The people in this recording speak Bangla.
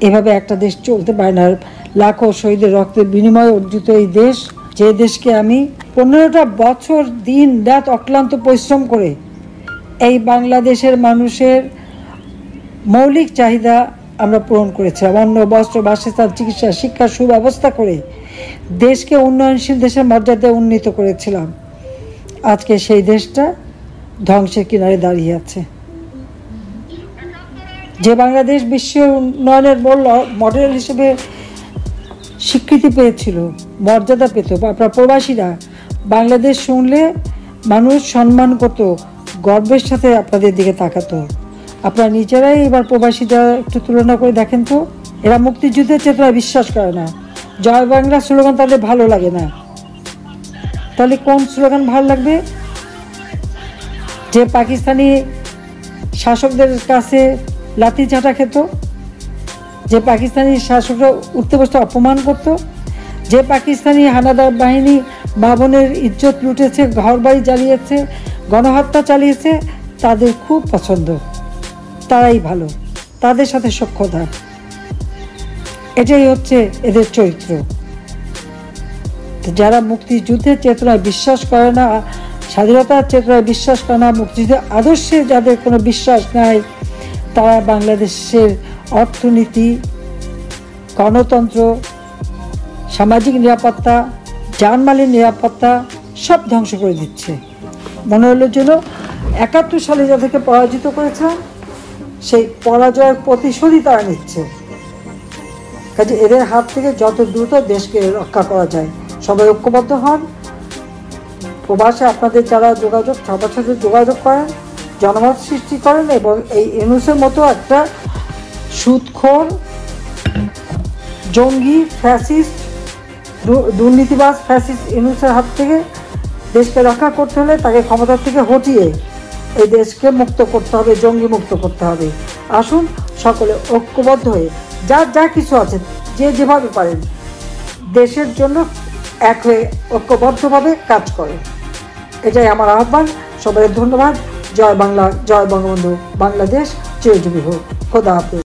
এভাবে একটা দেশ চলতে পারে না। লাখো শহীদের রক্তের বিনিময়ে অর্জিত এই দেশ, যে দেশকে আমি 15টা বছর দিন রাত অক্লান্ত পরিশ্রম করে এই বাংলাদেশের মানুষের মৌলিক চাহিদা আমরা পূরণ করেছিলাম। অন্ন, বস্ত্র, বাসস্থান, চিকিৎসা, শিক্ষার সুব্যবস্থা করে দেশকে উন্নয়নশীল দেশের মর্যাদায় উন্নীত করেছিলাম। আজকে সেই দেশটা ধ্বংসের কিনারে দাঁড়িয়ে আছে। যে বাংলাদেশ বিশ্বের উন্নয়নের মডেল হিসেবে স্বীকৃতি পেয়েছিল, মর্যাদা পেত, আপনার প্রবাসীরা বাংলাদেশ শুনলে মানুষ সম্মান করত, গর্বের সাথে আপনাদের দিকে তাকাতো। আপনারা নিজেরাই এবার প্রবাসীরা একটু তুলনা করে দেখেন তো, এরা মুক্তিযুদ্ধের চেতনা বিশ্বাস করে না। জয় বাংলা স্লোগান তাদের ভালো লাগে না। তাহলে কোন স্লোগান ভালো লাগবে? যে পাকিস্তানি শাসকদের কাছে লাথি ঝাঁটা খেত, যে পাকিস্তানি শাসকরা উঠতে বসতে অপমান করত, যে পাকিস্তানি হানাদার বাহিনী মা বোনের ইজ্জত লুটেছে, ঘর বাড়ি জ্বালিয়েছে, গণহত্যা চালিয়েছে, তাদের খুব পছন্দ, তারাই ভালো, তাদের সাথে সখ্যতা। এটাই হচ্ছে এদের চরিত্র। যারা মুক্তিযুদ্ধের চেতনায় বিশ্বাস করে না, স্বাধীনতার চেতনায় বিশ্বাস করে না, মুক্তিযুদ্ধের আদর্শে যাদের কোনো বিশ্বাস নাই, তারা বাংলাদেশের অর্থনীতি, গণতন্ত্র, সামাজিক নিরাপত্তা, জানমালের নিরাপত্তা সব ধ্বংস করে দিচ্ছে। মনে হলো যেন 71 সালে যাদেরকে পরাজিত করেছে সেই পরাজয়ের প্রতিশোধই তারা নিচ্ছে। কাজে এদের হাত থেকে যত দ্রুত দেশকে রক্ষা করা যায় সবাই ঐক্যবদ্ধ হন। প্রবাসে আপনাদের যারা যোগাযোগ, সবার সাথে যোগাযোগ করেন, জনমত সৃষ্টি করেন এবং এই ইউনূসের মতো একটা সুদখোর, জঙ্গি, ফ্যাসিস্ট, দুর্নীতিবাজ ফ্যাসিস্ট ইউনূসের হাত থেকে দেশকে রক্ষা করতে হলে তাকে ক্ষমতা থেকে হটিয়ে এই দেশকে মুক্ত করতে হবে, জঙ্গি মুক্ত করতে হবে। আসুন সকলে ঐক্যবদ্ধ হয়ে যার যা কিছু আছে, যে যেভাবে পারেন দেশের জন্য এক হয়ে ঐক্যবদ্ধভাবে কাজ করে। এটাই আমার আহ্বান। সবাই ধন্যবাদ। জয় বাংলা, জয় বঙ্গবন্ধু, বাংলাদেশ চিরজীবী হোক। খোদা হাফেজ।